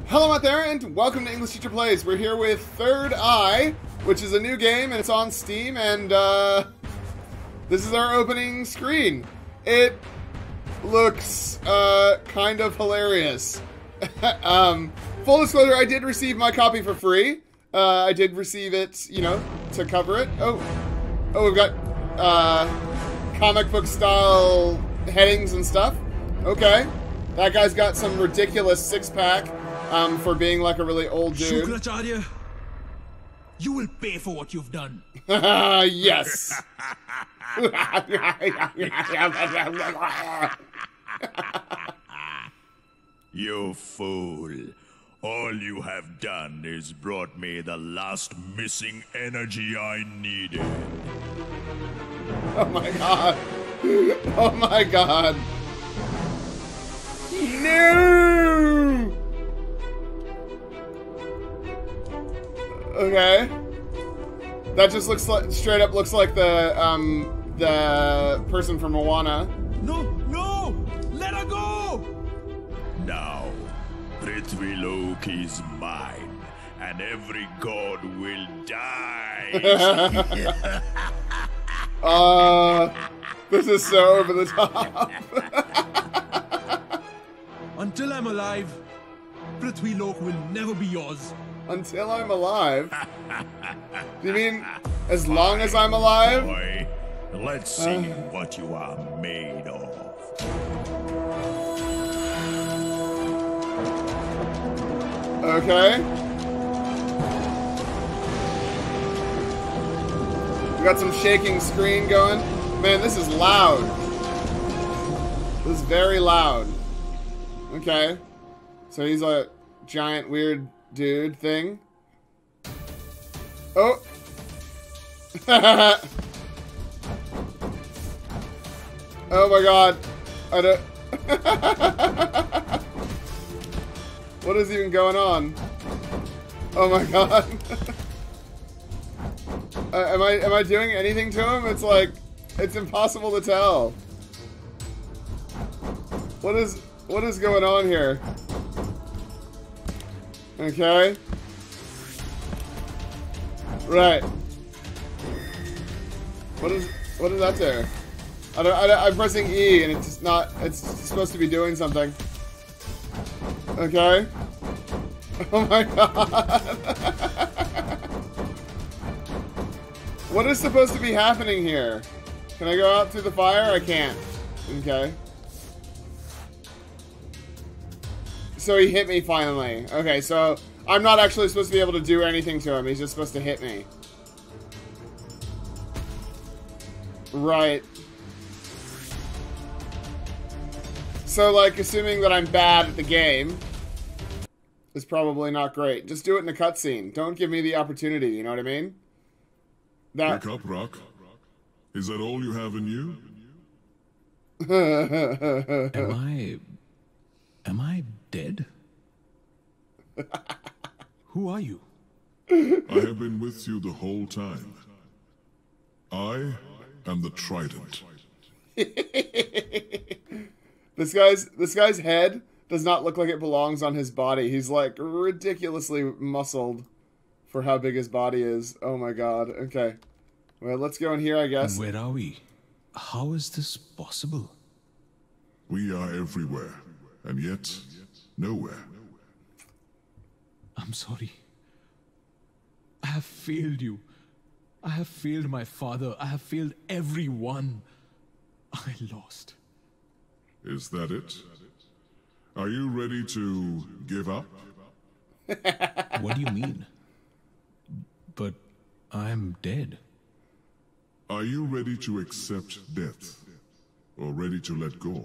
Hello out there, and welcome to English Teacher Plays. We're here with Third Eye, which is a new game, and it's on Steam, and this is our opening screen. It looks kind of hilarious. Full disclosure, I did receive my copy for free. I did receive it, you know, to cover it. Oh, we've got comic book style headings and stuff. Okay. That guy's got some ridiculous six-pack for being like a really old dude. Shukracharya, you will pay for what you've done. Yes. You fool. All you have done is brought me the last missing energy I needed. Oh my god. Oh my god. No! Okay. That just looks like, straight up looks like the person from Moana. No, let her go! Now, Prithvi Lok is mine, and every god will die. This is so over the top. Until I'm alive, Prithvi Lok will never be yours. Until I'm alive? Do you mean as long as I'm alive? Boy, let's see what you are made of. Okay. We got some shaking screen going. Man, this is loud. This is very loud. Okay. So he's a giant weird dude thing. Oh. Oh my god. I don't... What is even going on? Oh my god. Am I doing anything to him? It's like, it's impossible to tell. What is going on here? Okay. Right. What is that there? I'm pressing E and it's not, it's supposed to be doing something. Okay. Oh my god. What is supposed to be happening here? Can I go out through the fire? I can't. Okay. So he hit me finally. Okay, so I'm not actually supposed to be able to do anything to him. He's just supposed to hit me. Right. So, like, assuming that I'm bad at the game is probably not great. Just do it in a cutscene. Don't give me the opportunity, you know what I mean? Wake up, Rock. Is that all you have in you? Am I dead? Who are you? I have been with you the whole time. I am the Trident. This guy's head does not look like it belongs on his body. He's like ridiculously muscled for how big his body is. Oh my god. Okay. Well, let's go in here, I guess. Where are we? How is this possible? We are everywhere, and yet nowhere. I'm sorry. I have failed you. I have failed my father. I have failed everyone. I lost. Is that it? Are you ready to give up? What do you mean? But I'm dead. Are you ready to accept death? Or ready to let go?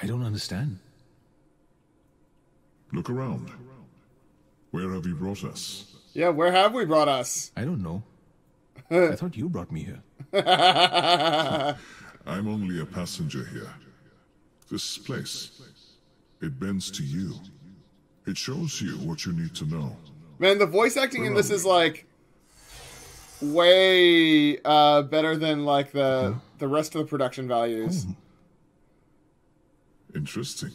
I don't understand. Look around. Where have you brought us? Yeah, where have we brought us? I don't know. I thought you brought me here. I'm only a passenger here. This place, it bends to you. It shows you what you need to know. Man, the voice acting in this is like way better than like the rest of the production values. Interesting.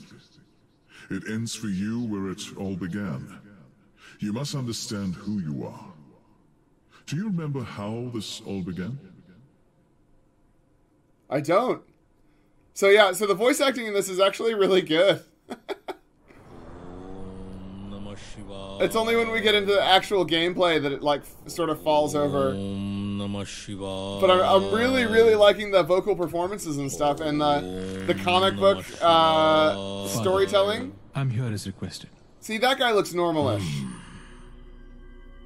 It ends for you where it all began. You must understand who you are. Do you remember how this all began? I don't. So yeah, so the voice acting in this is actually really good. It's only when we get into the actual gameplay that it like sort of falls over. But I'm really, really liking the vocal performances and stuff, and the comic book storytelling. I'm here as requested. See, that guy looks normalish.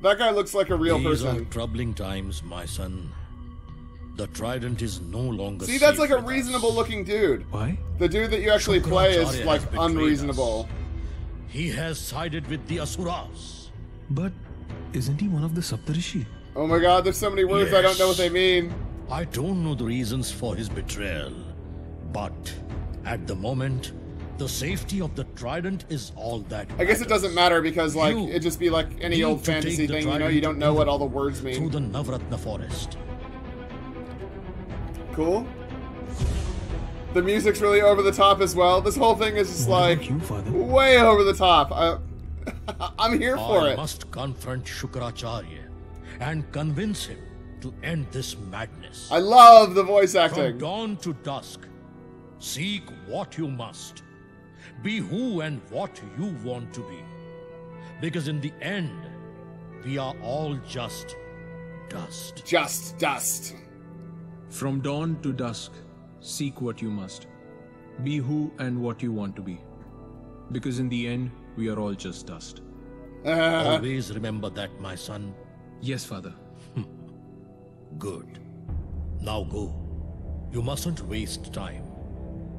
That guy looks like a real These person. are troubling times, my son. The trident is no longer. See, that's safe like a with us. reasonable looking dude. Why? The dude that you actually play is Shukracharya like has betrayed unreasonable. us. He has sided with the Asuras. But isn't he one of the Saptarishi? Oh my god, there's so many words I don't know what they mean. I don't know the reasons for his betrayal, but at the moment, the safety of the trident is all that I guess it doesn't matter because like You it'd just be like any need old to take fantasy the thing, you know, trident you don't know what all the words through mean. the Navratna forest. Cool. The music's really over the top as well. This whole thing is just What like about you, Father? way over the top. I'm here for I it. must confront Shukracharya and convince him to end this madness. I love the voice From acting. dawn to dusk, seek what you must. Be who and what you want to be. Because in the end, we are all just dust. Just dust. From dawn to dusk, seek what you must. Be who and what you want to be. Because in the end, we are all just dust. Always remember that, my son. Yes, Father. Good. Now go. You mustn't waste time.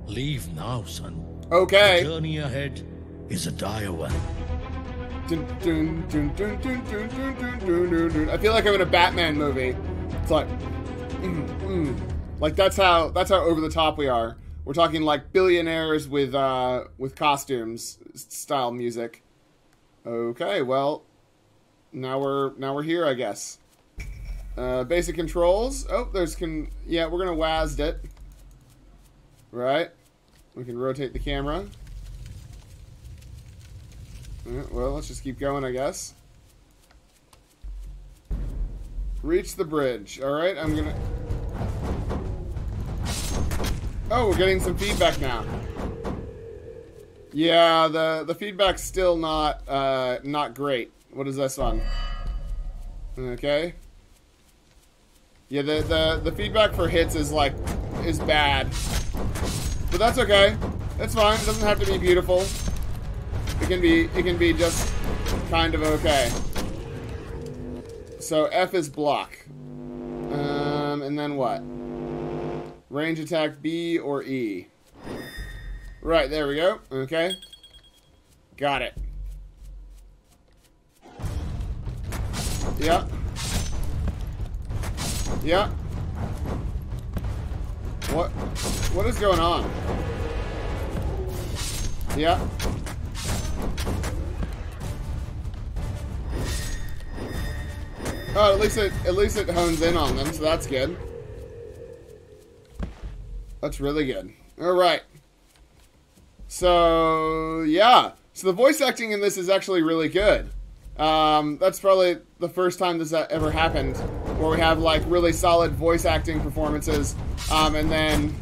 Leave now, son. The Okay. journey ahead is a dire one. Dun, dun, dun, dun, dun, dun, dun, dun, dun, dun, dun. I feel like I'm in a Batman movie. It's like, like that's how over the top we are. We're talking like billionaires with costumes style music. Okay, well, now we're here, I guess. Basic controls. Oh, yeah, we're gonna WASD it. Right. We can rotate the camera. Well, let's just keep going, I guess. Reach the bridge. Alright, I'm gonna... Oh, we're getting some feedback now. Yeah, the feedback's still not great. What is this one? Okay. Yeah, the feedback for hits is bad. But that's okay. It's fine. It doesn't have to be beautiful. It can be just kind of okay. So F is block. And then what? Range attack B or E. Right, there we go. Okay. Got it. Yeah. Yeah. What is going on? Yeah. Oh, at least it hones in on them, so that's good. That's really good. All right. So yeah. So the voice acting in this is actually really good. That's probably the first time this ever happened, where we have like really solid voice acting performances, and then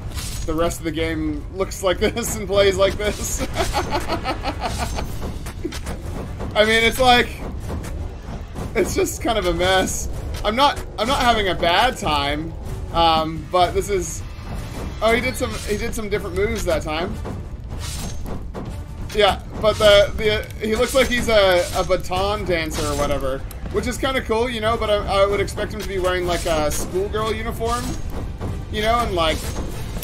the rest of the game looks like this and plays like this. I mean, it's just kind of a mess. I'm not having a bad time, but this is. Oh, he did some different moves that time. Yeah, but he looks like he's a baton dancer or whatever, which is kind of cool, you know. But I would expect him to be wearing like a schoolgirl uniform, you know, and like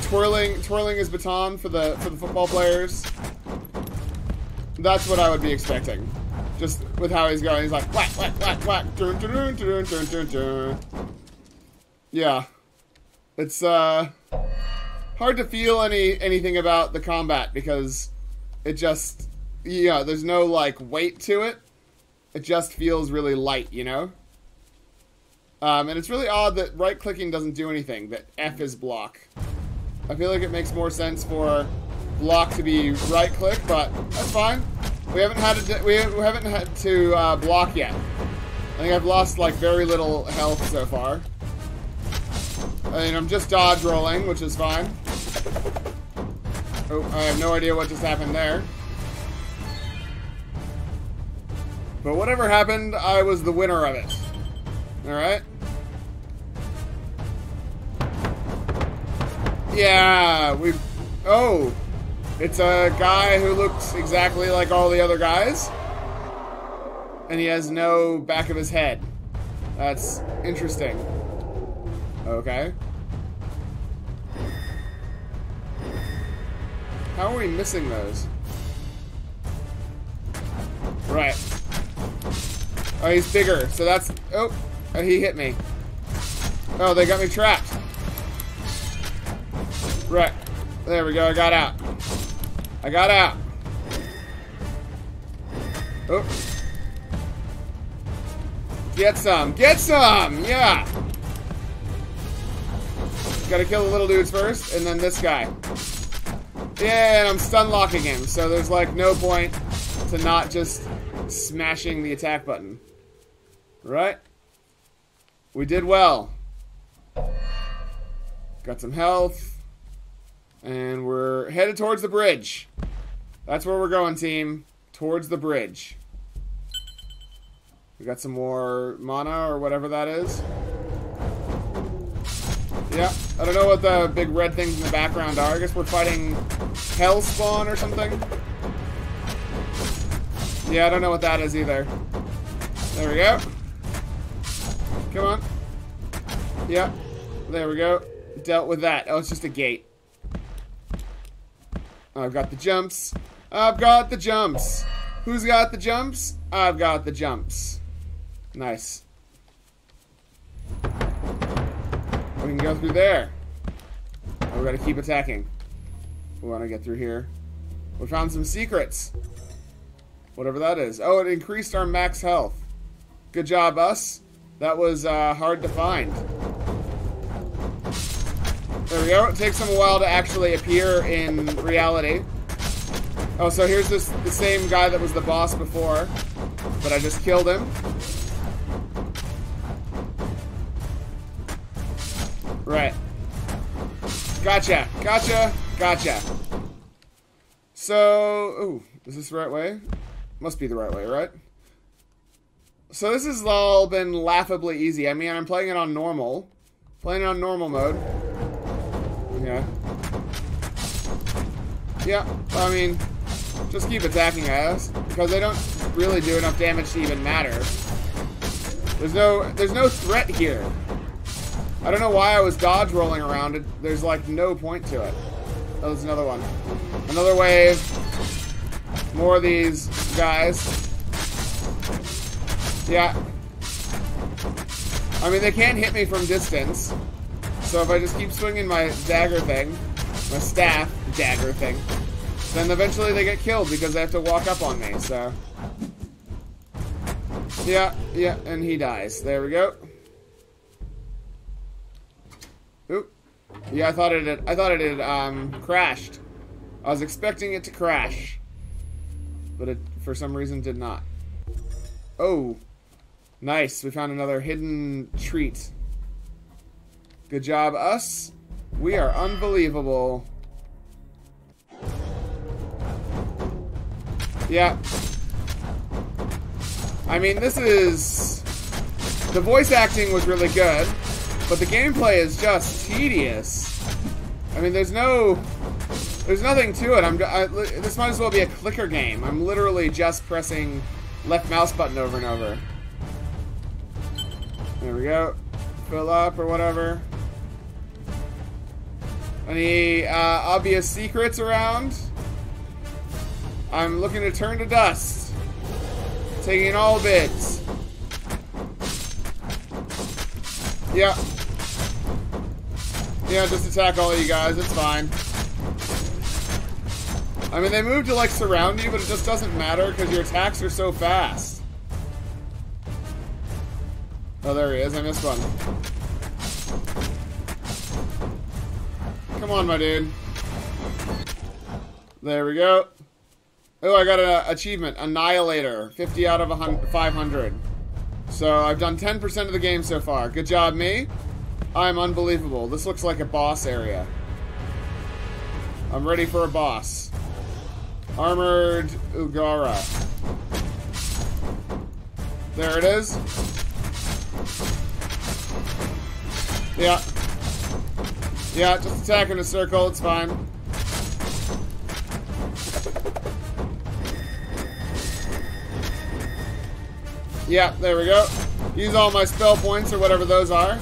twirling his baton for the football players. That's what I would be expecting, just with how he's going. He's like whack whack whack whack. Dun, dun, dun, dun, dun, dun, dun. Yeah, it's hard to feel anything about the combat because it just, yeah, there's no like weight to it. It just feels really light, you know? And it's really odd that right clicking doesn't do anything, that F is block. I feel like it makes more sense for block to be right click, but that's fine. We haven't had to block yet. I think I've lost like very little health so far. I mean, I'm just dodge rolling, which is fine. Oh, I have no idea what just happened there. But whatever happened, I was the winner of it. Alright. Yeah, we've... Oh! It's a guy who looks exactly like all the other guys. And he has no back of his head. That's interesting. Okay. How are we missing those? Right. Oh, he's bigger, so that's... Oh, he hit me. Oh, they got me trapped. Right. There we go, I got out. I got out. Oh. Get some! Get some! Yeah! Gotta kill the little dudes first, and then this guy. Yeah, and I'm stun locking him, so there's like no point to not just smashing the attack button. Right? We did well. Got some health. And we're headed towards the bridge. That's where we're going, team. Towards the bridge. We got some more mana or whatever that is. Yeah, I don't know what the big red things in the background are. I guess we're fighting Hellspawn or something. Yeah, I don't know what that is either. There we go. Come on. Yeah, there we go. Dealt with that. Oh, it's just a gate. I've got the jumps. I've got the jumps. Who's got the jumps? I've got the jumps. Nice. We can go through there. Oh, we gotta keep attacking. We wanna get through here. We found some secrets. Whatever that is. Oh, it increased our max health. Good job, us. That was hard to find. There we go. It takes them a while to actually appear in reality. Oh, so here's the same guy that was the boss before, but I just killed him. Right. Gotcha. Gotcha. Gotcha. So... Ooh, is this the right way? Must be the right way, right? So this has all been laughably easy. I mean, I'm playing it on normal. Playing it on normal mode. Yeah. Yeah, I mean, just keep attacking us, because they don't really do enough damage to even matter. There's no threat here. I don't know why I was dodge rolling around it. There's like no point to it. Oh, there's another one. Another wave. More of these guys. Yeah. I mean, they can't hit me from distance. So if I just keep swinging my dagger thing, my staff dagger thing, then eventually they get killed because they have to walk up on me, so. Yeah, yeah, and he dies. There we go. Oop. Yeah, I thought it had crashed. I was expecting it to crash. But it, for some reason, did not. Oh. Nice. We found another hidden treat. Good job, us. We are unbelievable. Yeah. I mean, this is... The voice acting was really good, but the gameplay is just tedious. I mean, there's nothing to it. This might as well be a clicker game. I'm literally just pressing left mouse button over and over. There we go. Fill up or whatever. Any obvious secrets around? I'm looking to turn to dust. Taking all bids. Yeah. Yeah, just attack all of you guys. It's fine. I mean, they move to, like, surround you, but it just doesn't matter because your attacks are so fast. Oh, there he is. I missed one. Come on, my dude. There we go. Oh, I got an achievement. Annihilator. 50 out of 500. So I've done 10% of the game so far. Good job, me. I'm unbelievable. This looks like a boss area. I'm ready for a boss. Armored Ugara. There it is. Yeah. Yeah, just attack in a circle. It's fine. Yeah, there we go. Use all my spell points or whatever those are.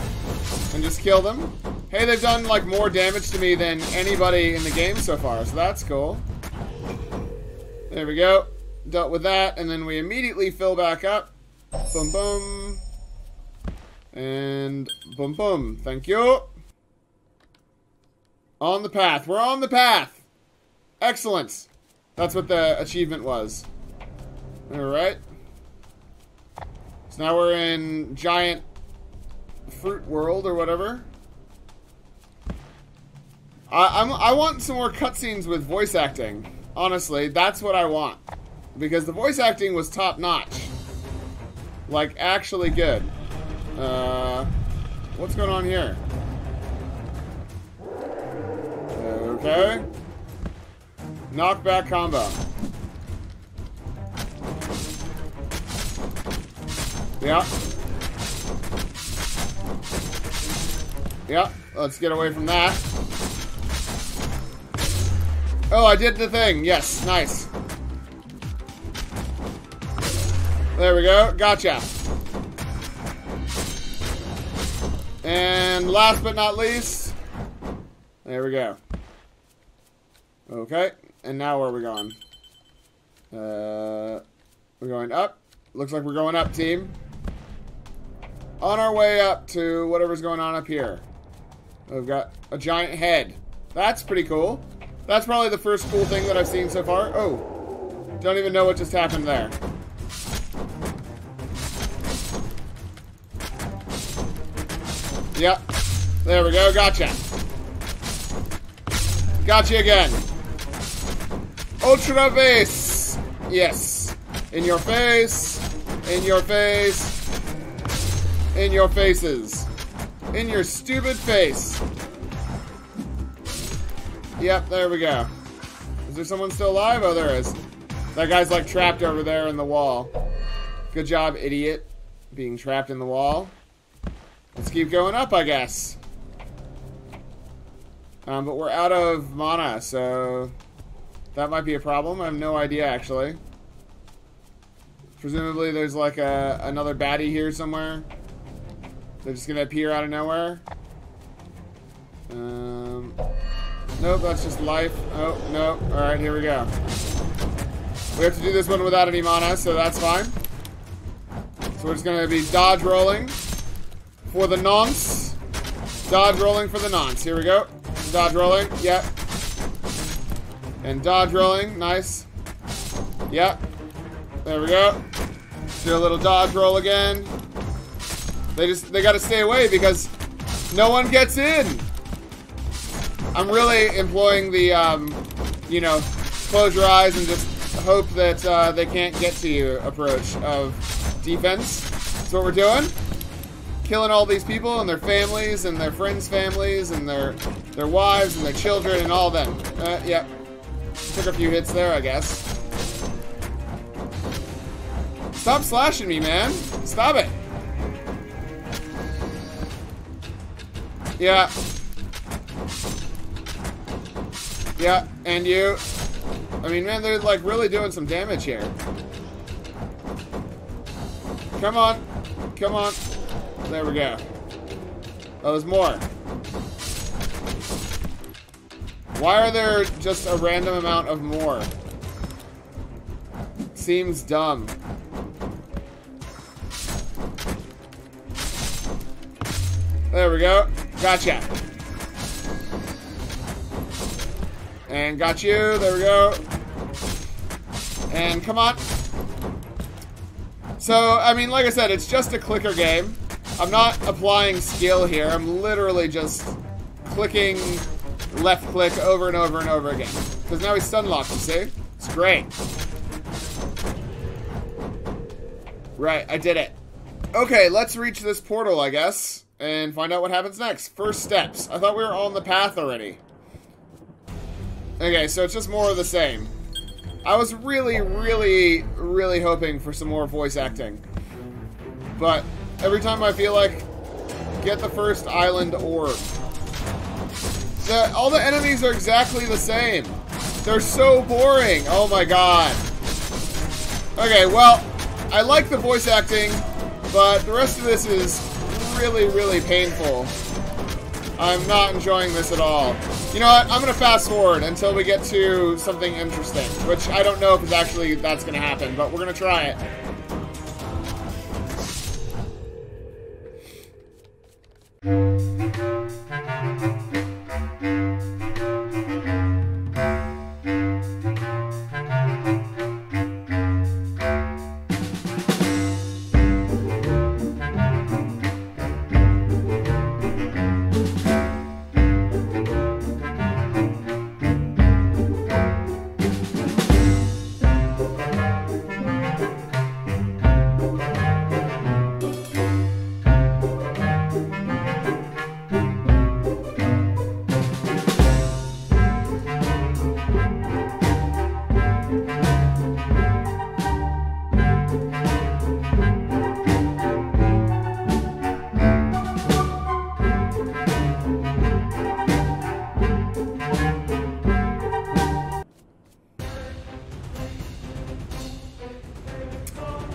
And just kill them. Hey, they've done, like, more damage to me than anybody in the game so far, so that's cool. There we go. Dealt with that, and then we immediately fill back up. Boom, boom. And boom, boom. Thank you. On the path. We're on the path. Excellent. That's what the achievement was. Alright. So now we're in giant fruit world or whatever. I want some more cutscenes with voice acting. Honestly, that's what I want. Because the voice acting was top notch. Like, actually good. What's going on here? Okay. Knockback combo. Yeah. Yeah, let's get away from that. Oh, I did the thing. Yes, nice. There we go. Gotcha. And last but not least, there we go. Okay, and now where are we going? We're going up. Looks like we're going up, team. On our way up to whatever's going on up here. We've got a giant head. That's pretty cool. That's probably the first cool thing that I've seen so far. Oh, don't even know what just happened there. Yep. There we go. Gotcha. Gotcha again. Ultra base. Yes. In your face. In your face. In your faces. In your stupid face. Yep, there we go. Is there someone still alive? Oh, there is. That guy's like trapped over there in the wall. Good job, idiot. Being trapped in the wall. Let's keep going up, I guess. But we're out of mana, so that might be a problem. I have no idea, actually. Presumably there's like another baddie here somewhere. They're just gonna appear out of nowhere. Nope, that's just life. Oh, no. Alright, here we go. We have to do this one without any mana, so that's fine. So we're just gonna be dodge rolling for the nonce. Dodge rolling for the nonce. Here we go. Dodge rolling. Yep. And dodge rolling. Nice. Yep. There we go. Do a little dodge roll again. They gotta stay away because no one gets in. I'm really employing the, you know, close your eyes and just hope that they can't get to you approach of defense. That's what we're doing. Killing all these people and their families and their friends' families and their wives and their children and all of them. Yep. Took a few hits there, I guess. Stop slashing me, man. Stop it. Yeah. Yeah, and you. I mean, man, they're like really doing some damage here. Come on. Come on. There we go. Oh, there's more. Why are there just a random amount of more? Seems dumb. There we go. Gotcha. And got you. There we go. And come on. So, I mean, like I said, it's just a clicker game. I'm not applying skill here. I'm literally just clicking left click over and over and over again. Because now he's stun locked, you see? It's great. Right, I did it. Okay, let's reach this portal, I guess, and find out what happens next. First steps. I thought we were on the path already. Okay, so it's just more of the same. I was really, really, really hoping for some more voice acting. But every time I feel like, get the first island orb. All the enemies are exactly the same. They're so boring. Oh my god. Okay, well, I like the voice acting, but the rest of this is really, really painful. I'm not enjoying this at all. You know what? I'm going to fast forward until we get to something interesting, which I don't know if it's actually that's going to happen, but we're going to try it.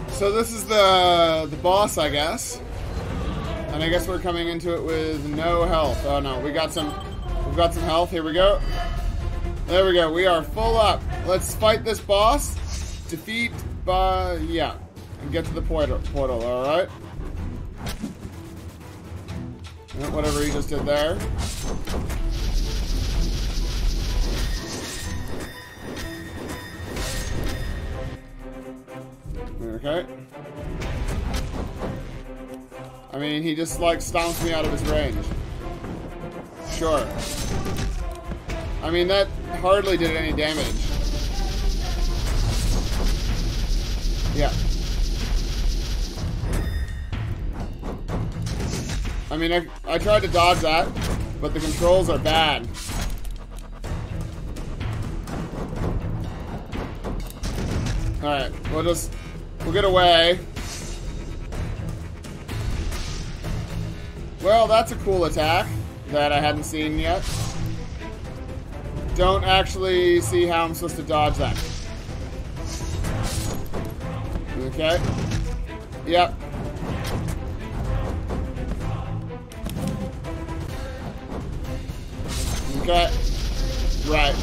So this is the boss, I guess. And I guess we're coming into it with no health. Oh no, we've got some health. Here we go. There we go. We are full up. Let's fight this boss. Defeat by yeah. And get to the portal, alright? Whatever he just did there. Okay. I mean, he just, like, stomps me out of his range. Sure. I mean, that hardly did any damage. Yeah. I mean, I tried to dodge that, but the controls are bad. Alright, we'll get away. Well, that's a cool attack that I hadn't seen yet. Don't actually see how I'm supposed to dodge that. Okay. Yep. Okay. Right.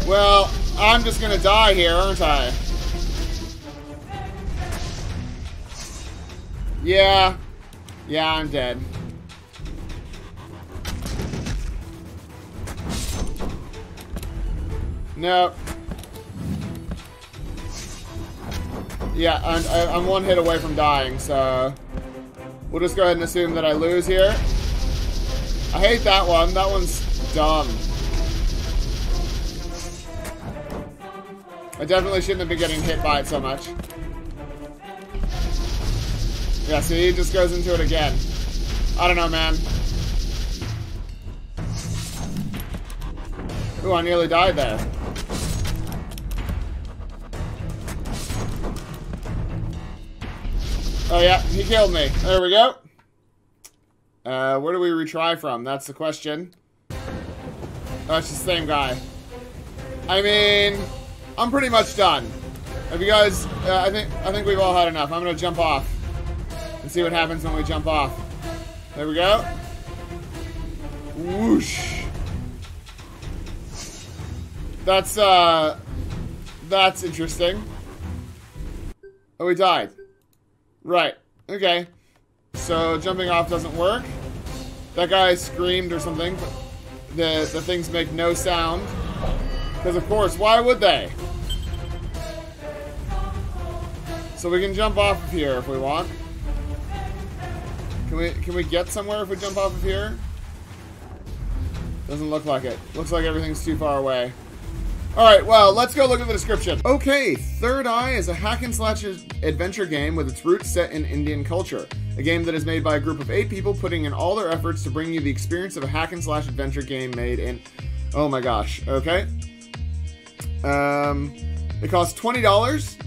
Well, I'm just gonna die here, aren't I? Yeah. Yeah, I'm dead. Nope. Yeah, I'm one hit away from dying, so we'll just go ahead and assume that I lose here. I hate that one. That one's dumb. I definitely shouldn't have been getting hit by it so much. Yeah, see, he just goes into it again. I don't know, man. Ooh, I nearly died there. Oh yeah, he killed me. There we go. Where do we retry from? That's the question. Oh, it's the same guy. I mean, I'm pretty much done. Have you guys? I think we've all had enough. I'm gonna jump off and see what happens when we jump off. There we go. Whoosh. That's interesting. Oh, we died. Right. Okay. So jumping off doesn't work. That guy screamed or something. The things make no sound. Because of course, why would they? So we can jump off of here if we want. Can we get somewhere if we jump off of here? Doesn't look like it. Looks like everything's too far away. Alright, well, let's go look at the description. Okay, Third Eye is a hack-and-slash adventure game with its roots set in Indian culture. A game that is made by a group of 8 people putting in all their efforts to bring you the experience of a hack-and-slash adventure game made in... Oh my gosh, okay. It costs $20.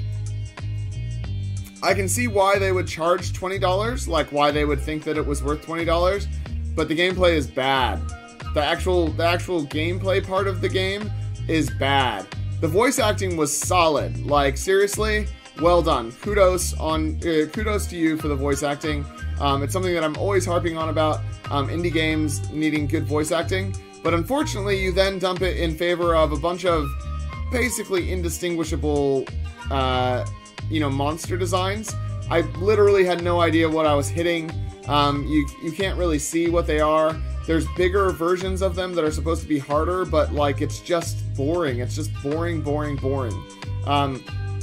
I can see why they would charge $20, like why they would think that it was worth $20, but the gameplay is bad. The actual gameplay part of the game is bad. The voice acting was solid. Like, seriously, well done. Kudos to you for the voice acting. It's something that I'm always harping on about indie games needing good voice acting. But unfortunately, you then dump it in favor of a bunch of basically indistinguishable, monster designs. I literally had no idea what I was hitting. You can't really see what they are. There's bigger versions of them that are supposed to be harder, but like it's just boring. It's just boring. The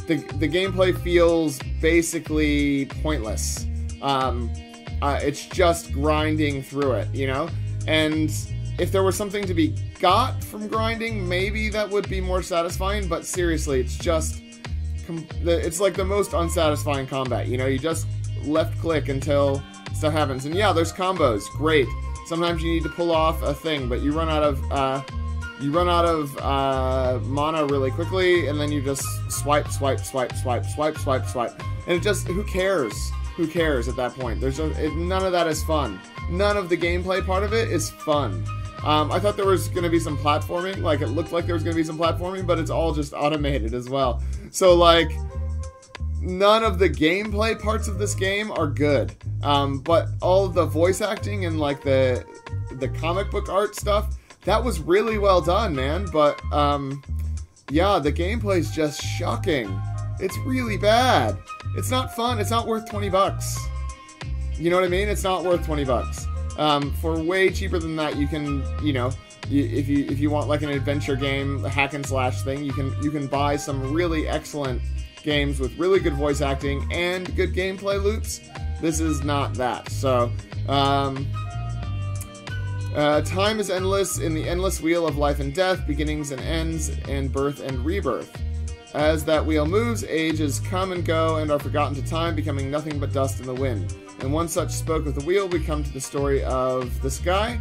gameplay feels basically pointless. It's just grinding through it, you know? And if there was something to be got from grinding, maybe that would be more satisfying, but seriously, it's just... It's like the most unsatisfying combat, you know? You just left click until stuff happens. And yeah, there's combos. Great. Sometimes you need to pull off a thing, but you run out of mana really quickly, and then you just swipe. And it just, who cares? Who cares at that point? None of that is fun. None of the gameplay part of it is fun. I thought there was going to be some platforming, like it looked like there was going to be some platforming, but it's all just automated as well. So like, none of the gameplay parts of this game are good. But all of the voice acting and like the comic book art stuff, that was really well done, man. But yeah, the gameplay's just shocking. It's really bad. It's not fun. It's not worth $20. You know what I mean? It's not worth $20. For way cheaper than that, you can, if you want like an adventure game, a hack and slash thing, you can buy some really excellent games with really good voice acting and good gameplay loops. This is not that. So, time is endless in the endless wheel of life and death, beginnings and ends, and birth and rebirth. As that wheel moves, ages come and go and are forgotten to time, becoming nothing but dust in the wind. In one such spoke of the wheel, we come to the story of the sky,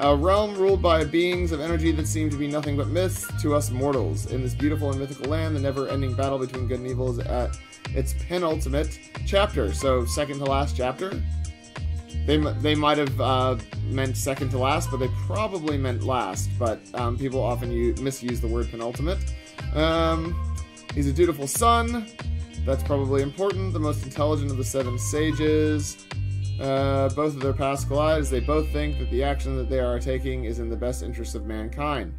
a realm ruled by beings of energy that seem to be nothing but myths to us mortals. In this beautiful and mythical land, the never-ending battle between good and evil is at its penultimate chapter. So, second to last chapter. They might have meant second to last, but they probably meant last. But people often misuse the word penultimate. He's a dutiful son. That's probably important. The most intelligent of the 7 sages. Both of their paths collide as they both think that the action that they are taking is in the best interest of mankind.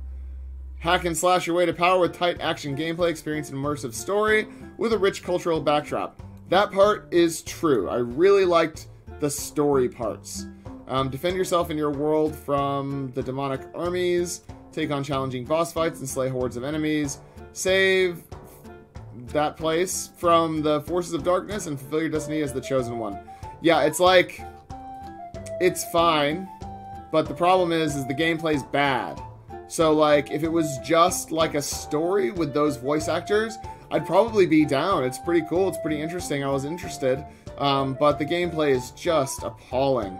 Hack and slash your way to power with tight action gameplay, experience an immersive story with a rich cultural backdrop. That part is true. I really liked the story parts. Defend yourself in your world from the demonic armies, take on challenging boss fights and slay hordes of enemies, save that place from the forces of darkness and fulfill your destiny as the chosen one. Yeah, it's like, it's fine, but the problem is the gameplay's bad. So like, if it was just like a story with those voice actors, I'd probably be down. It's pretty cool, it's pretty interesting, I was interested, but the gameplay is just appalling.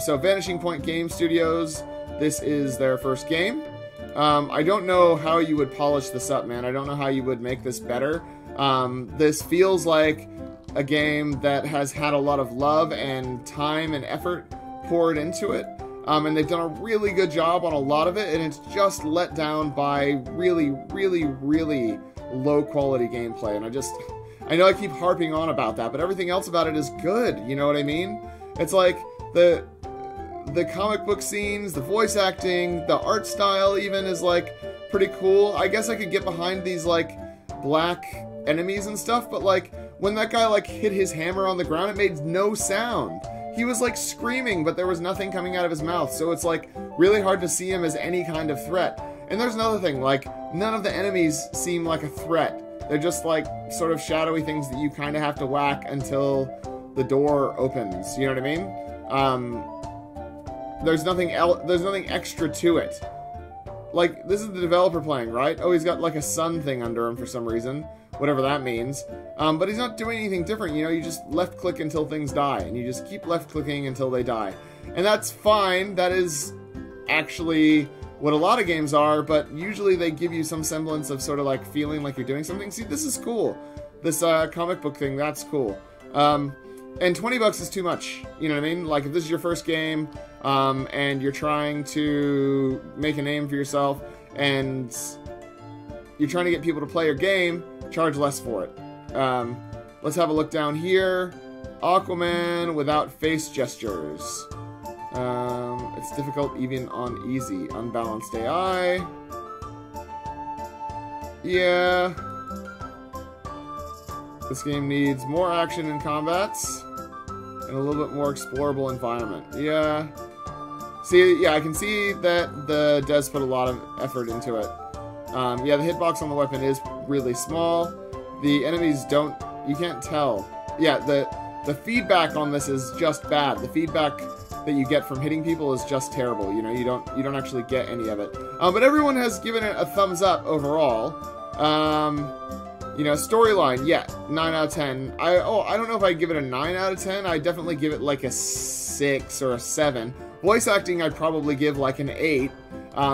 So Vanishing Point Game Studios, this is their first game. I don't know how you would polish this up, man. I don't know how you would make this better. This feels like a game that has had a lot of love and time and effort poured into it. And they've done a really good job on a lot of it, and it's just let down by really, really, really low quality gameplay. And I know I keep harping on about that, but everything else about it is good. You know what I mean? It's like the comic book scenes, the voice acting, the art style even is like pretty cool. I guess I could get behind these like black enemies and stuff, but like when that guy like hit his hammer on the ground, it made no sound. He was like screaming, but there was nothing coming out of his mouth, so it's like really hard to see him as any kind of threat. And there's another thing, like none of the enemies seem like a threat. They're just like sort of shadowy things that you kind of have to whack until the door opens, you know what I mean? There's nothing extra to it. Like, this is the developer playing, right? Oh, he's got like a sun thing under him for some reason, whatever that means. But he's not doing anything different, you know, you just left click until things die, and you just keep left clicking until they die. And that's fine, that is actually what a lot of games are, but usually they give you some semblance of sort of like feeling like you're doing something. See, this is cool. This comic book thing, that's cool. And 20 bucks is too much, you know what I mean? Like, if this is your first game, and you're trying to make a name for yourself, and you're trying to get people to play your game, charge less for it. Let's have a look down here. Aquaman without face gestures. It's difficult even on easy. Unbalanced AI. Yeah. This game needs more action in combats and a little bit more explorable environment. Yeah. See, yeah, I can see that the devs put a lot of effort into it. Yeah, the hitbox on the weapon is really small. The enemies don't... You can't tell. Yeah, the feedback on this is just bad. The feedback that you get from hitting people is just terrible. You know, you don't actually get any of it. But everyone has given it a thumbs up overall. You know, storyline, yeah, 9 out of 10. I don't know if I'd give it a 9 out of 10. I'd definitely give it like a 6 or a 7. Voice acting, I'd probably give like an 8,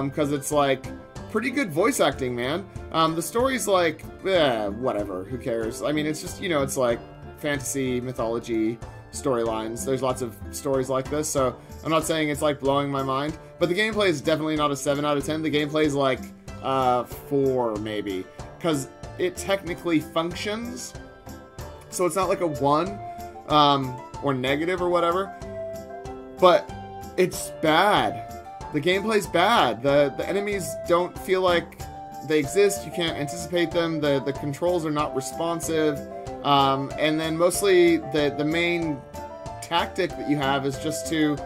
because it's like pretty good voice acting, man. The story's like, whatever, who cares? I mean, it's just, you know, it's like fantasy, mythology storylines. There's lots of stories like this, so I'm not saying it's like blowing my mind, but the gameplay is definitely not a 7 out of 10. The gameplay is like 4 maybe, because it technically functions, so it's not like a 1 or negative or whatever, but it's bad. The gameplay's bad. The enemies don't feel like they exist. You can't anticipate them. The controls are not responsive, and then mostly the main tactic that you have is just to,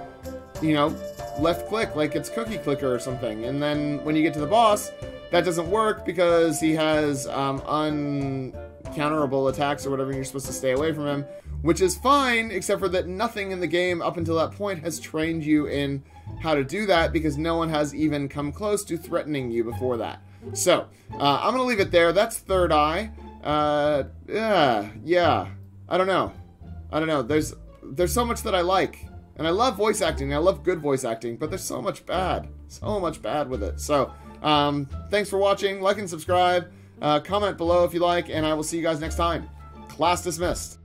you know, left click like it's Cookie Clicker or something, and then when you get to the boss, that doesn't work because he has uncounterable attacks or whatever, and you're supposed to stay away from him, which is fine, except for that nothing in the game up until that point has trained you in how to do that, because no one has even come close to threatening you before that. So, I'm going to leave it there. That's Third Eye. Yeah. I don't know. There's so much that I like. And I love voice acting. I love good voice acting, but there's so much bad. So much bad with it. So, thanks for watching. Like and subscribe. Comment below if you like, and I will see you guys next time. Class dismissed.